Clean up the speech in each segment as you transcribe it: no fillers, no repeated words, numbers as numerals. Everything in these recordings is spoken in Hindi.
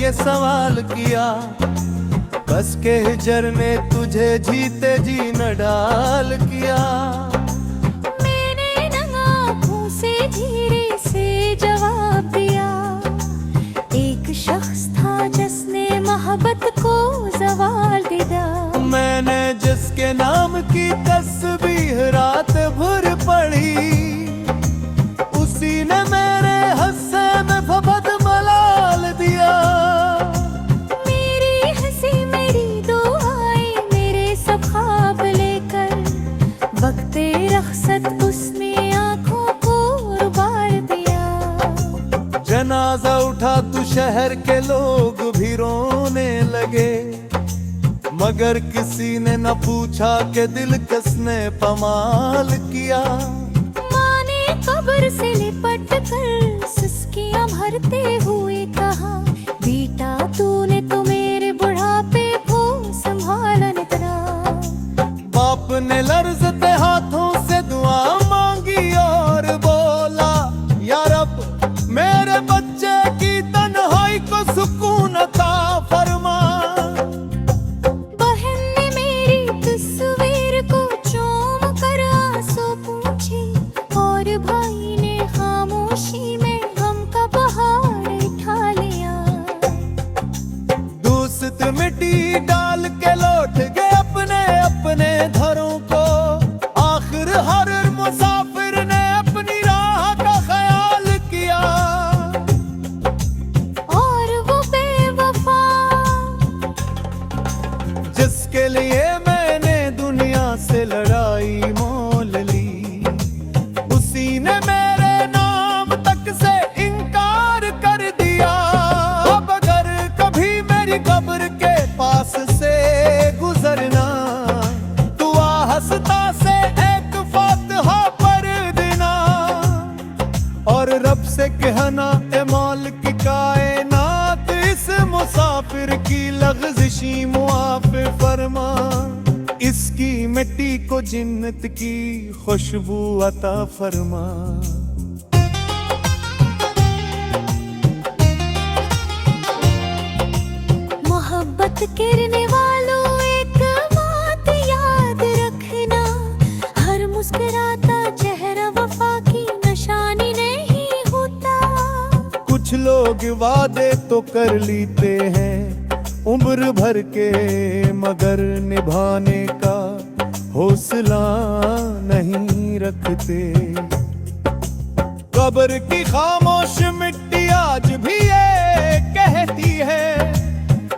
ये सवाल किया, बस के हिजर ने तुझे जीते जी न डाल किया। मैंने नंगा आँखों से धीरे से जवाब दिया, एक शख्स था जिसने मोहब्बत को ज़वाल दिया। मैंने जिसके नाम की तस्बीह रात भर पढ़ी, उसी ने मेरे हस्से में फफद मलाल दिया। मेरी हंसी मेरी दुआएं मेरे सब ख्वाब लेकर, वक्ते रखसत उसने आंखों को उबाल दिया। जनाजा उठा तो शहर के लोग भी रोने लगे, मगर किसी ने न पूछा कि दिल किसने पमाल किया। माँ ने कब्र से लिपट कर सिसकियां भरते हुए कहा, बेटा तूने तो मेरे बुढ़ापे को संभाला न इतना। बाप ने लर्ज़ते हाथों से दुआ मांगी और बोला, या रब मेरे बच्चे की तन्हाई को सुकून अता फरमा। बहन ने मेरी तस्वीर को चूम कर आंसू पूछे, और भाई ने खामोशी में गम का पहाड़ उठा लिया। दोस्त मिट्टी डाल के लौट गए अपने अपने घरों को, आखिर हर मुसाफिर ने अपनी राह का ख्याल किया। और वो बेवफा जिसके लिए मैंने दुनिया से लड़ाई मोल ली, उसी ने मेरे नाम तक से इनकार कर दिया। अब अगर कभी मेरी कब्र के पास से गुजरना, तू हंसता से एक फातिहा पढ़ देना, और रब से कहना ए मौल की कायनात, इस मुसाफिर की लग़ज़िशी मुआफ़ फरमा। इसकी मिट्टी को जन्नत की खुशबू अता फरमा। मोहब्बत करने वालों एक बात याद रखना, हर मुस्कुराता चेहरा वफा की निशानी नहीं होता। कुछ लोग वादे तो कर लेते हैं उम्र भर के, मगर निभाने का हौसला नहीं रखते। कब्र की खामोश मिट्टी आज भी ये कहती है,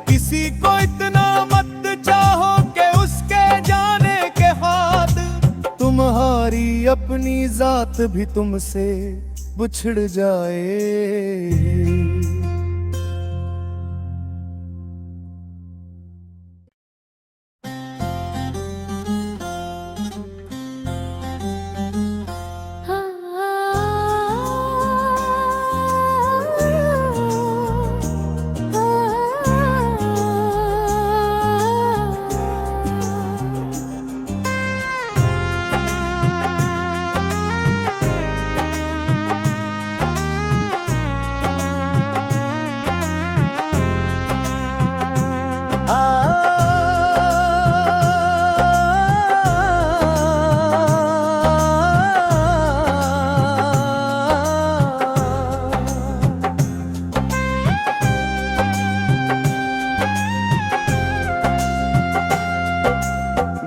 किसी को इतना मत चाहो कि उसके जाने के बाद तुम्हारी अपनी जात भी तुमसे बिछड़ जाए।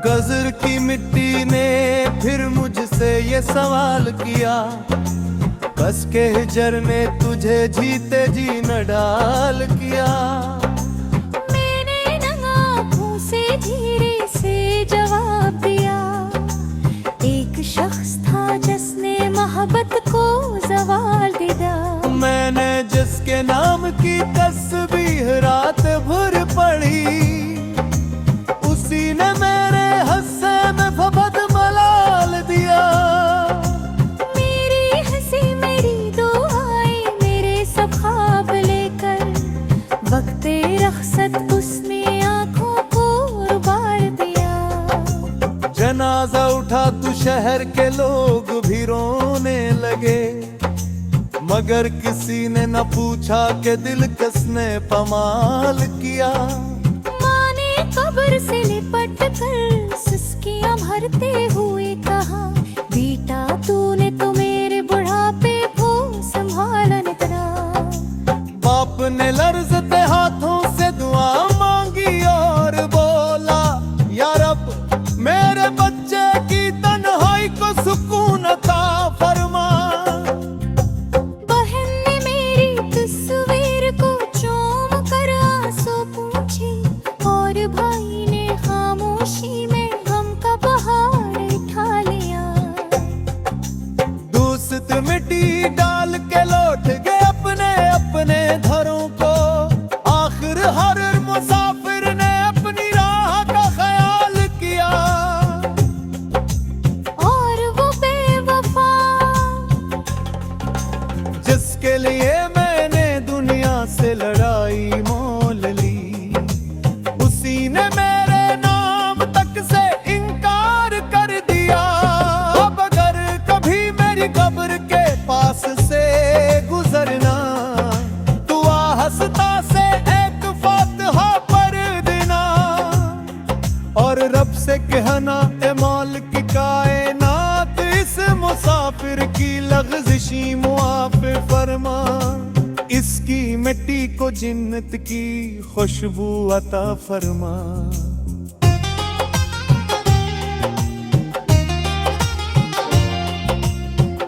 गज़र की मिट्टी ने फिर मुझसे ये सवाल किया, बस के हिजर ने तुझे जीते जी न डाल किया। मैंने नंगा आँखों से धीरे से जवाब दिया, एक शख्स था जिसने मोहब्बत को ज़वाल दिया। मैंने जिसके नाम की तस्बीह रात भर पढ़ी, उसी ने मेरे हस्से में फफद मलाल दिया। मेरी हंसी मेरी दुआएं मेरे सब ख्वाब लेकर, वक्ते रखसत उसने आंखों को उबाल दिया। जनाजा उठा तो शहर के लोग भी रोने लगे, मगर किसी ने न पूछा कि दिल किसने पमाल किया। माँ ने कब्र से लिपट कर सिसकियां भरते हुए कहा, बेटा तूने तो मेरे बुढ़ापे को संभाला न इतना। बाप ने लर्जते हाथों से दुआ मांगी और बोला, या रब मेरे बच्चे की तन्हाई को सुकून अता फरमा। बहन ने मेरी तस्वीर को चूम कर आंसू पूछे, और भाई ने खामोशी में गम का पहाड़ उठा लिया। दूसत मिट्टी डाल के लौट गए अपने अपने घरों को। आखिर हर मुसाफिर ने अपनी राह का ख्याल किया। और वो बेवफा जिसके लिए मैंने दुनिया से लड़ाई मोल ली, उसी ने मेरे नाम तक से इनकार कर दिया। अब अगर कभी मेरी कब्र के पास से गुजरना, दुआ हंसता से एक फातिहा पढ़ देना, और रब से कहना ए मालिक कायनात इस मुसाफिर की लग़ज़िशी मुआफ़ फरमा। इसकी मिट्टी को जन्नत की खुशबू अता फरमा।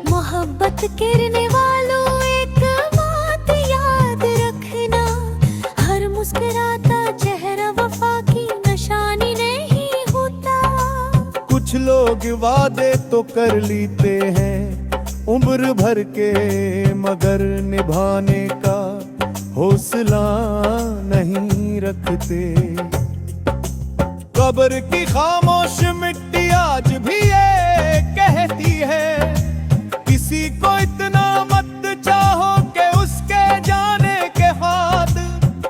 मोहब्बत करने वालों एक बात याद रखना, हर मुस्कुराता चेहरा वफा की निशानी नहीं होता। कुछ लोग वादे तो कर लेते हैं उम्र भर के, मगर निभाने का हौसला नहीं रखते। कब्र की खामोश मिट्टी आज भी ये कहती है, किसी को इतना मत चाहो कि उसके जाने के बाद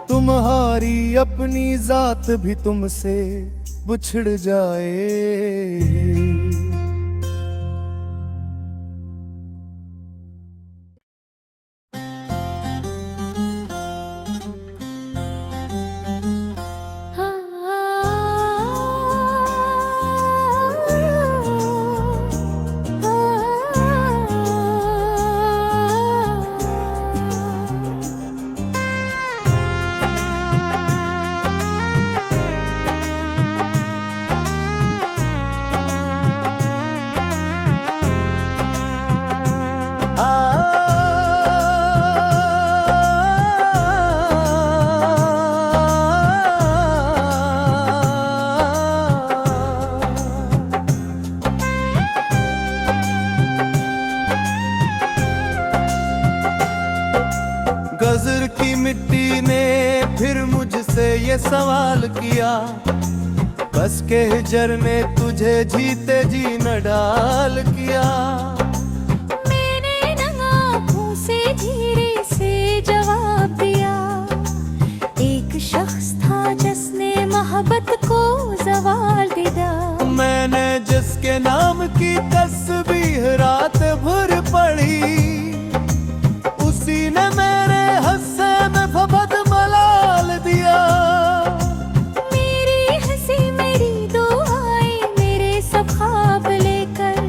तुम्हारी अपनी जात भी तुमसे बिछड़ जाए। गजर की मिट्टी ने फिर मुझसे ये सवाल किया, बस के हिजर ने तुझे जीते जी न डाल किया। मैंने आँखों से धीरे से जवाब दिया, एक शख्स था जिसने मोहब्बत को ज़वाल दिया। मैंने जिसके नाम की तस्बीह रात भर पढ़ी, उसी ने मेरे हस्से में फफद मलाल दिया। मेरी हंसी मेरी दुआएं मेरे सब ख्वाब लेकर,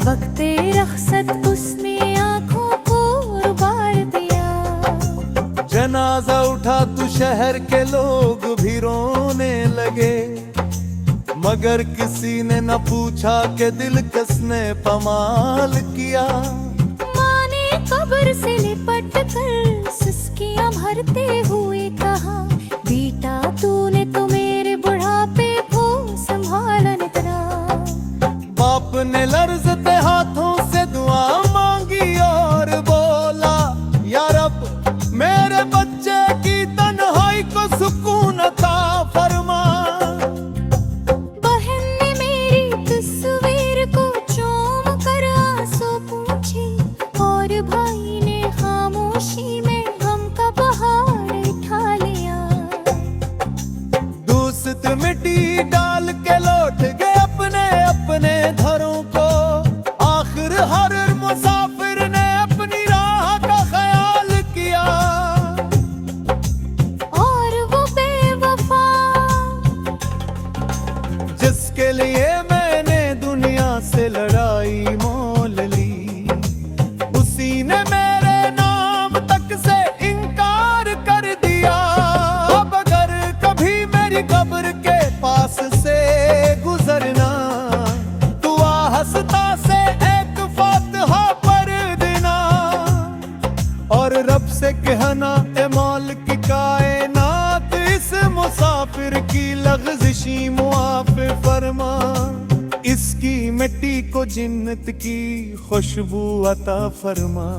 वक्ते रखसत उसने आँखों को उबार दिया। जनाजा उठा तो शहर के लोग भी रोने लगे, मगर किसी ने न पूछा कि दिल किसने पमाल किया। माँ ने कब्र से लिपट कर सिसकियां भरते हुए कहा, बेटा तूने तो मेरे बुढ़ापे को संभाला न इतना। बाप ने लर्जते हाथों से दुआ मांगी और बोला, या रब मेरे बच्चे की तन्हाई को सुकून अता फरमा। बहन ने मेरी तस्वीर को चूम कर आंसू पूछे, उसी ने मेरे नाम तक से इनकार कर दिया। अब अगर कभी मेरी कब्र के पास से गुजरना, तू आ हंसता से एक फातिहा पढ़ देना, और रब से कहना ए मौल की कायनात, इस मुसाफिर की लग़ज़िशी मुआफ़ फरमा, इसकी मिट्टी को जन्नत की खुशबू अता फरमा।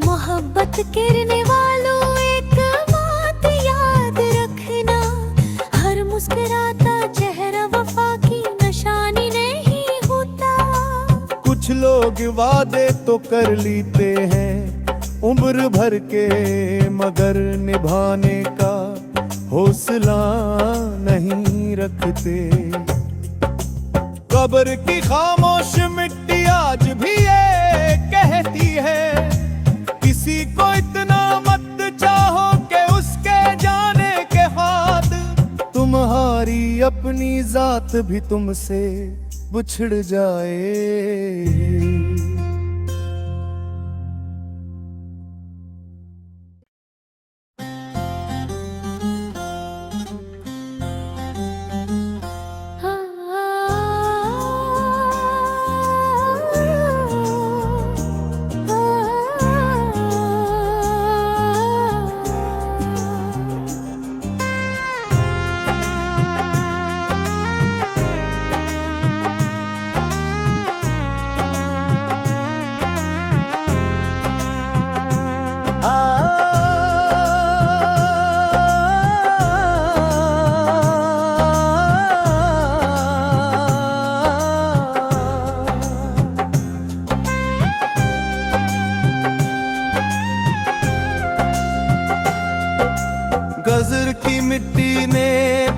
मोहब्बत करने वालों एक बात याद रखना, हर मुस्कुराता चेहरा वफा की निशानी नहीं होता। कुछ लोग वादे तो कर लेते हैं उम्र भर के, मगर निभाने का हौसला नहीं रखते। कब्र की खामोश मिट्टी आज भी ये कहती है, किसी को इतना मत चाहो कि उसके जाने के बाद तुम्हारी अपनी जात भी तुमसे बिछड़ जाए। गज़र की मिट्टी ने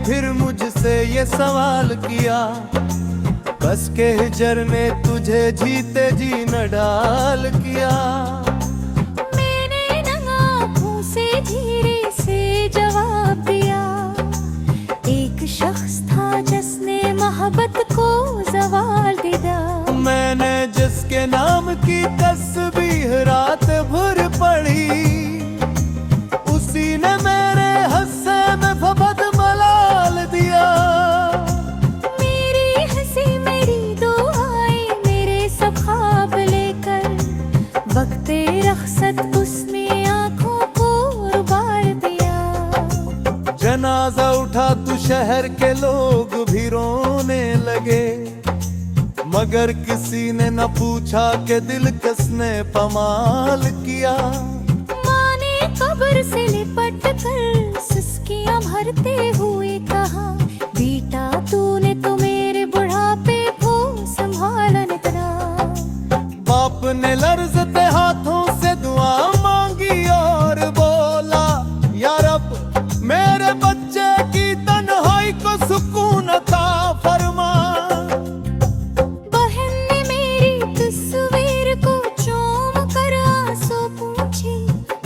फिर मुझसे ये सवाल किया, बस के हिजर ने तुझे जीते जी न डाल किया। मैंने आँखों से धीरे से जवाब दिया, एक शख्स था जिसने मोहब्बत को ज़वाल दिया। मैंने जिसके नाम की तस्बीह रात भर पढ़ी, उसी ने मेरे हंसे में फबद मलाल दिया। मेरी हंसी मेरी दुआएं मेरे सब ख्वाब लेकर, वक्ते रख़्सत उसने आँखों को उबाल दिया। जनाजा उठा तो शहर के लोग भी रोने लगे, मगर किसी ने न पूछा कि दिल किसने पमाल किया। कब्र से लिपट कर सिसकियां भरते हुए कहा, बेटा तूने तो मेरे बुढ़ापे को संभाला इतना। बाप ने लर्ज़ते हाथों से दुआ मांगी और बोला, या रब मेरे बच्चे की तन्हाई को सुकून अता फरमा। बहन ने मेरी तस्वीर को चूम कर आंसू पूछे,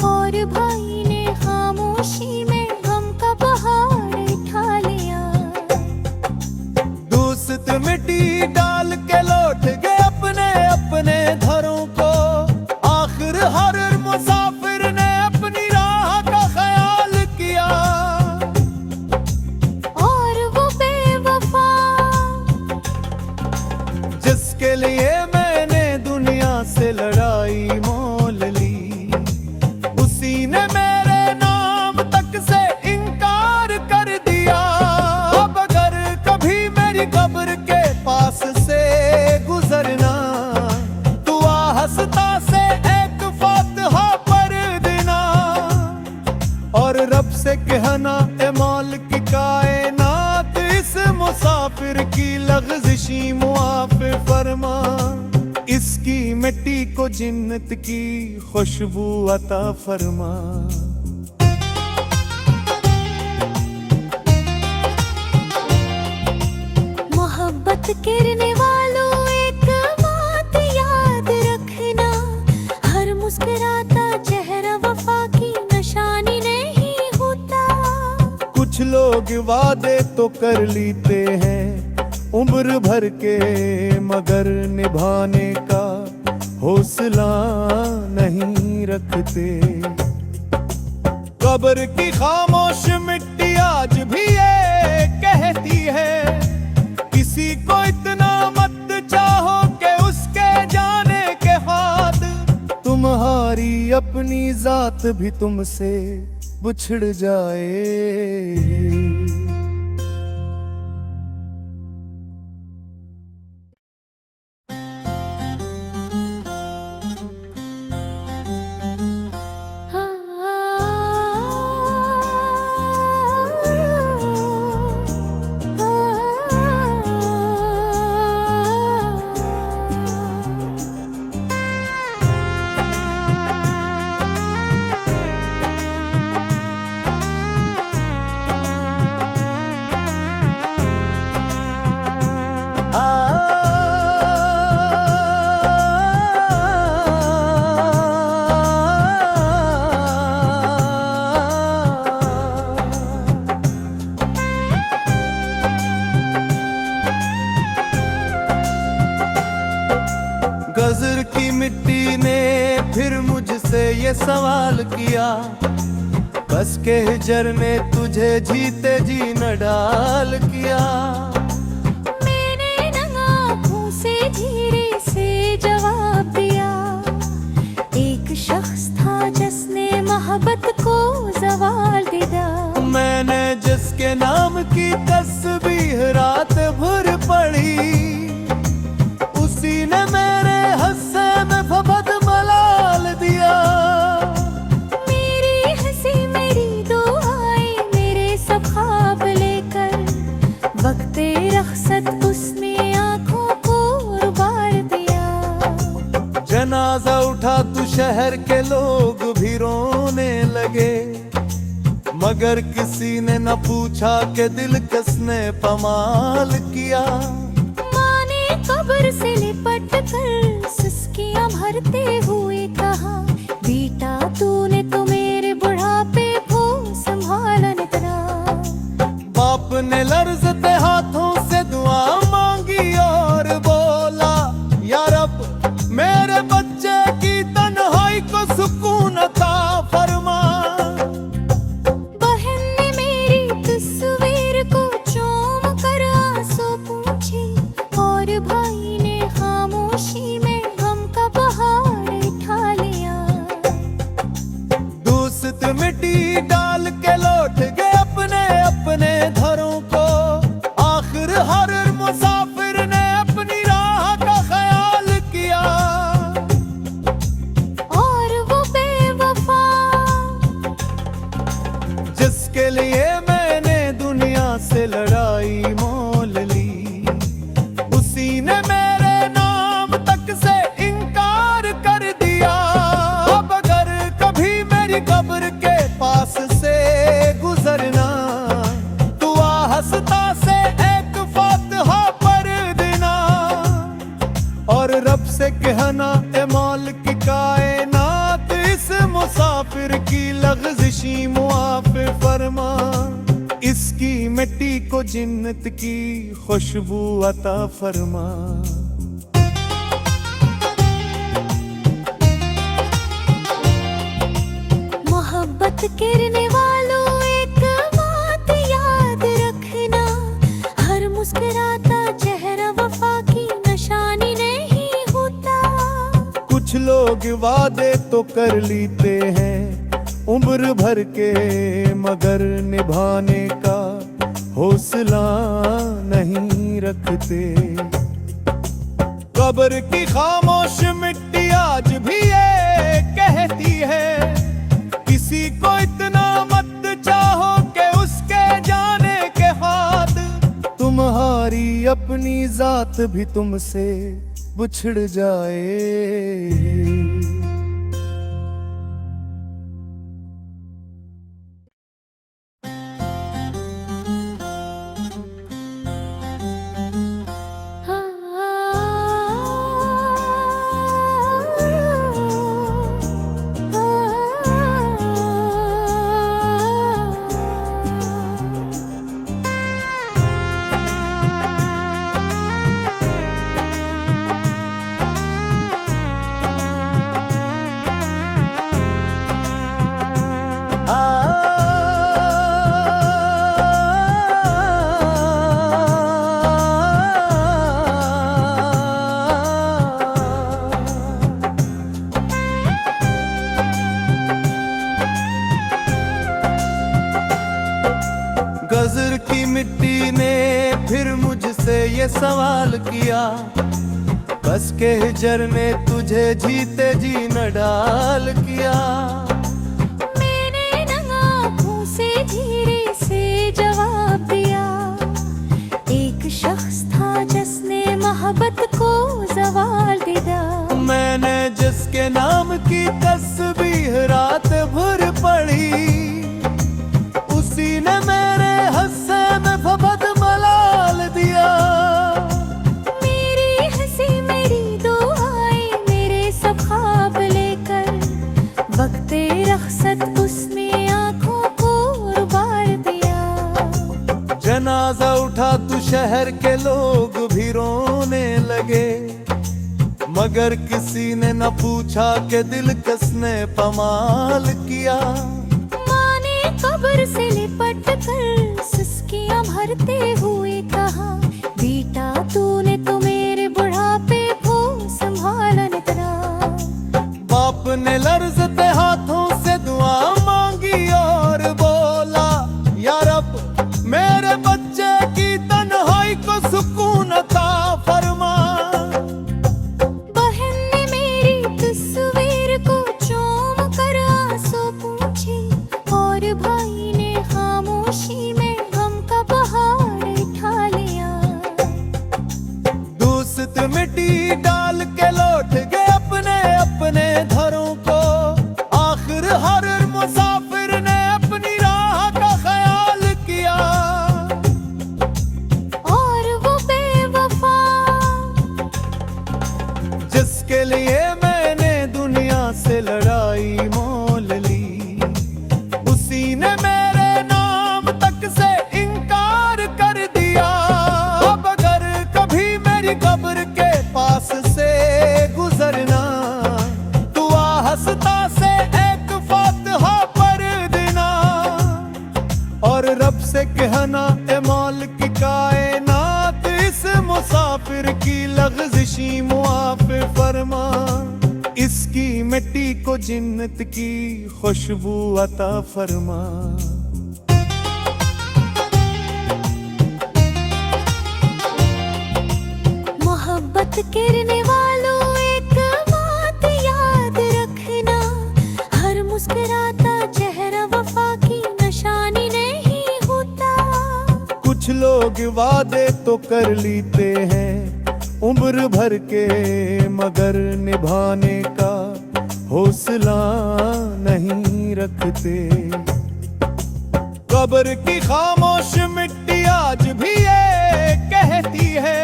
और भाई ने खामोशी में गम का पहाड़ उठा लिया। दोस्त मिट्टी डाल के लौट गए अपने अपने घरों को, आखिर हर मुसाफिर ने अपनी राह का ख्याल किया। और वो बेवफा जिसके लिए मैंने दुनिया से लड़ाई मोल ली, उसी ने मेरे नाम तक से इनकार कर दिया। अब अगर कभी मेरी कब्र के पास से गुजरना, तू आ हंसता से एक फातिहा पढ़ देना, और रब से कहना ए मौल की कायनात, इस मुसाफिर की लग़ज़िशी मुआफ़ फरमा, इसकी मिट्टी को जन्नत की खुशबू अता फरमा। मोहब्बत करने वालों एक बात याद रखना, हर मुस्कुराता चेहरा वफा की निशानी नहीं होता। कुछ लोग वादे तो कर लेते हैं उम्र भर के मगर निभाने का हौसला नहीं रखते। कब्र की खामोश मिट्टी आज भी ये कहती है, किसी को इतना मत चाहो कि उसके जाने के बाद तुम्हारी अपनी जात भी तुमसे बिछड़ जाए। गजर की मिट्टी ने फिर मुझसे ये सवाल किया, बस के हिजर ने तुझे जीते जी न डाल किया। मैंने आँखों से धीरे से जवाब दिया, एक शख्स था जिसने मोहब्बत को जवाल दिया। मैंने जिसके नाम की तस्बीह रात भर पढ़ी, उसी ने मेरे हस्से में फफद मलाल दिया। मेरी हंसी मेरी दुआएं मेरे सब ख्वाब लेकर, वक्ते रखसत उसने आंखों को उबाल दिया। जनाजा उठा तो शहर के लोग भी रोने लगे, मगर किसी ने न पूछा कि दिल किसने पमाल किया। कब्र से लिपट कर सिसकियां भरते हुए कहा, बेटा तूने तो मेरे बुढ़ापे को संभाला न तेरा। बाप ने लर्जते हाथों से दुआ मांगी और बोला, या रब मेरे बच्चे की तन्हाई को सुकून अता फरमा। बहन ने मेरी तस्वीर को चूम कर आंसू पूछे, और भाई ने खामोशी में गम का बहार उठा लिया। दोस्त मिट्टी डाल के लौट गए अपने अपने घरों को, आखिर हर मुसाफिर ने अपनी राह का ख्याल किया। और वो बेवफा जिसके लिए मैंने दुनिया से लड़ाई मोल ली, उसी ने मेरे नाम तक से इनकार कर दिया। अब अगर कभी मेरी कब्र के पास से गुजरना, तू हंसता से एक फातिहा पढ़ देना, और रब से कहना ए मौल की कायनात, इस मुसाफिर की लग़ज़िशी मुआफ़ फरमा। इसकी मिट्टी को जिन्नत की खुशबू अता फरमा। मोहब्बत करने वालों एक बात याद रखना, हर मुस्कुराता चेहरा वफा की निशानी नहीं होता। कुछ लोग वादे तो कर लेते हैं उम्र भर के, मगर निभाने का हौसला नहीं रखते। कब्र की खामोश मिट्टी आज भी ये कहती है, किसी को इतना मत चाहो कि उसके जाने के बाद तुम्हारी अपनी जात भी तुमसे बिछड़ जाए। ये सवाल किया, बस के हिजर ने तुझे जीते जी न डाल किया। मैंने नम आँखों से धीरे से जवाब दिया, एक शख्स था जिसने मोहब्बत को ज़वाल दिया। मैंने जिसके नाम की तस्बीह रात भर पढ़ी, उसी ने मेरे हस्से में फफद मलाल दिया। मेरी हंसी मेरी दुआएं मेरे सब ख्वाब लेकर, वक्ते रखसत उसने आँखों को उबाल दिया। जनाजा उठा तो शहर के लोग भी रोने लगे, मगर किसी ने न पूछा कि दिल किसने पमाल किया। माँ ने कब्र से लिपट कर सुस्कियां भरते हुए कहा, बेटा तूने तो मेरे बुढ़ापे को संभाला न इतना। बाप ने लर्जते हाथों से दुआ मांगी और बोला, या रब मेरे बच्चे की तन्हाई को सुकून अता फरमा। बहन ने मेरी तस्वीर को चूम कर आंसू पूछे, और भाई ने खामोशी में गम का पहाड़ उठा लिया। दोस्त मिट्टी डाल के लौट गए अपने अपने घरों को, आखिर हर मुसाफिर ने अपनी राह का ख्याल किया। और वो बेवफा जिसके लिए मैंने दुनिया से लड़ाई मोल ली, उसी ने मेरे नाम तक से इनकार कर दिया। अब अगर कभी मेरी कब्र के पास से गुजरना, दुआ हंसता से एक फातिहा पढ़ देना, और रब से कहना ए मौल की कायनात, इस मुसाफिर की लग़ज़िशी मुआफ़ फरमा। इसकी मिट्टी को जन्नत की खुशबू अता फरमा। मोहब्बत करने वालों एक बात याद रखना, हर मुस्कुराता चेहरा वफा की निशानी नहीं होता। कुछ लोग वादे तो कर लेते हैं उम्र भर के, मगर निभाने का हौसला नहीं रखते। कब्र की खामोश मिट्टी आज भी ये कहती है,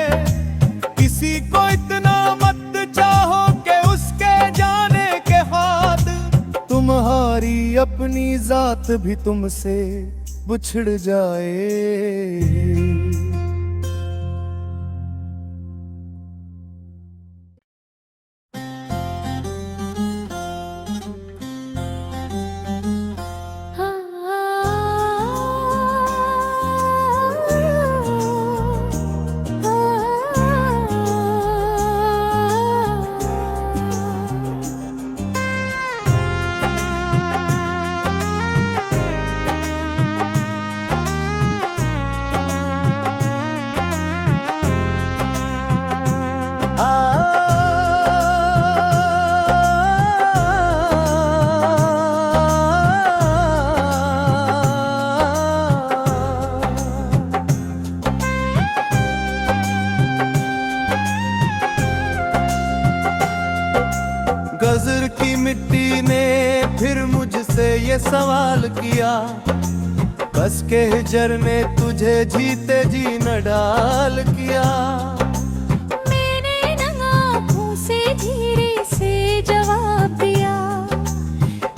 किसी को इतना मत चाहो कि उसके जाने के बाद तुम्हारी अपनी जात भी तुमसे बिछड़ जाए। गजर की मिट्टी ने फिर मुझसे ये सवाल किया, बस के हिजर ने तुझे जीते जी न डाल किया। मैंने नम आँखों से धीरे से जवाब दिया,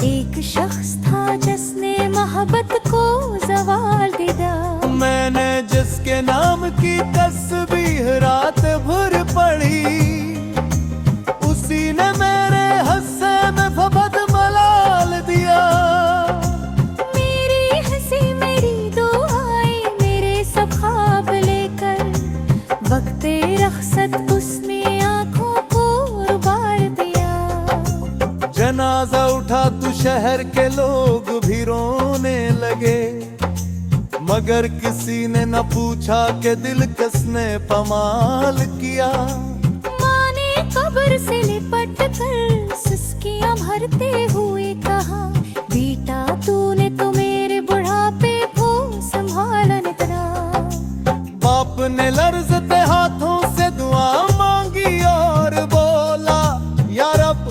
एक शख्स था जिसने मोहब्बत को ज़वाल दिया। मैंने जिसके नाम की तस्बीह रात भर पढ़ी, उसी ने मेरे हस्से में फफद मलाल दिया। मेरी हंसी मेरी दुआएं मेरे सब ख्वाब लेकर, मगर किसी ने न पूछा कि दिल किसने पमाल किया। माँ ने कब्र से लिपट कर सिसकियां भरते हुए कहा, बेटा तूने तो मेरे बुढ़ापे को संभाला न तेरा। बाप ने लर्जते हाथों से दुआ मांगी और बोला, या रब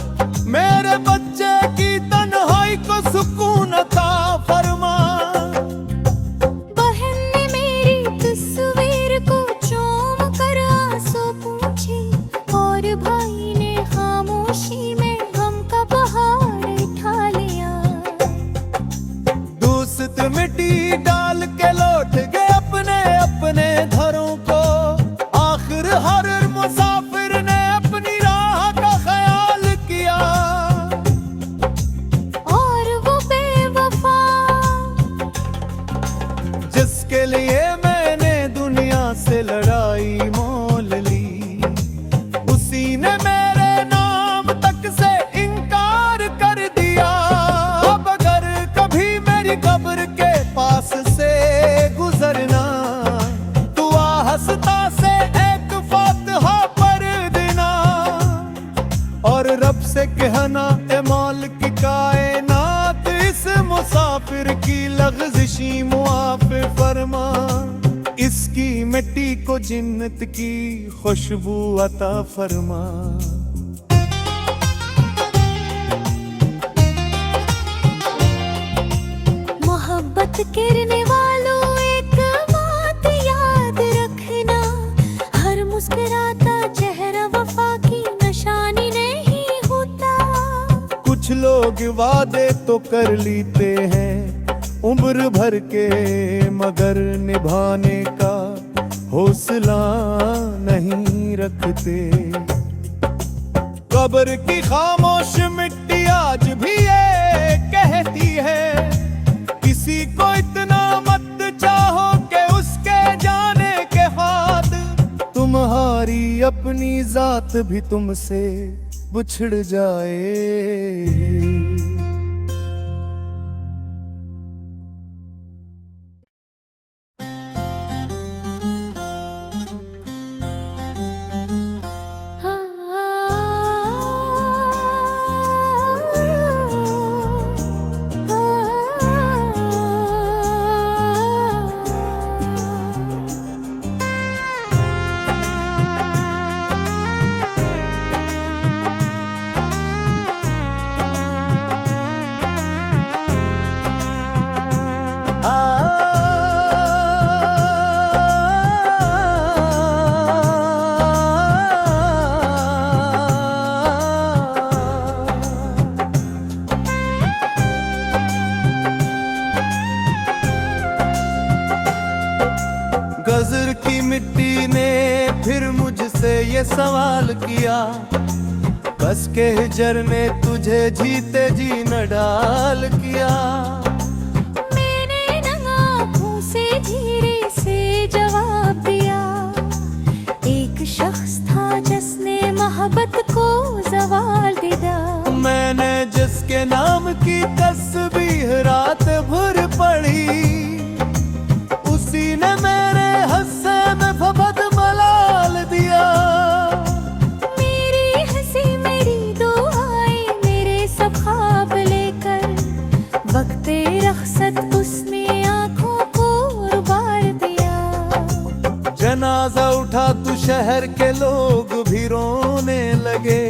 मेरे बच्चे की तन्हाई को सुकून अता फरमा। बहन ने मेरी तस्वीर को चूम कर आंसू पूछे, और भाई ने खामोशी में गम का पहाड़ उठा लिया। दूसत मिट्टी डाल के लौट गए अपने अपने घरों को। आखिर हर मुसाफिर ने अपनी राह का ख्याल किया। और वो बेवफा जिसके लिए मैंने दुनिया से लड़ाई मोल ली, उसी ने मेरे नाम तक से इनकार कर दिया। अब अगर कभी मेरी कब्र के पास से गुजरना, दुआ हंसता से एक फातिहा पढ़ देना, और रब से कहना ए मौल की कायनात, इस मुसाफिर की लग़ज़िशी मुआफ़ फरमा। इसकी मिट्टी को जन्नत की खुशबू अता फरमा। मोहब्बत करने वालों एक बात याद रखना, हर मुस्कुराता चेहरा वफा की निशानी नहीं होता। कुछ लोग वादे तो कर लेते हैं उम्र भर के, मगर निभाने का हौसला नहीं रखते। कब्र की खामोश मिट्टी आज भी ये कहती है, किसी को इतना मत चाहो कि उसके जाने के बाद तुम्हारी अपनी जात भी तुमसे बिछड़ जाए। गजर की मिट्टी ने फिर मुझसे ये सवाल किया, बस के हिजर ने तुझे जीते जी न डाल किया। मैंने आँखों से धीरे से जवाब दिया, एक शख्स था जिसने मोहब्बत को ज़वाल दिया। मैंने जिसके नाम की तस्बीह रात भर पढ़ी, उसी ने मेरे हस्से में फफद मलाल दिया। मेरी हंसी मेरी दुआएं मेरे सब ख्वाब लेकर, वक्ते रखसत उसने आँखों को उबाल दिया। जनाजा उठा तो शहर के लोग भी रोने लगे,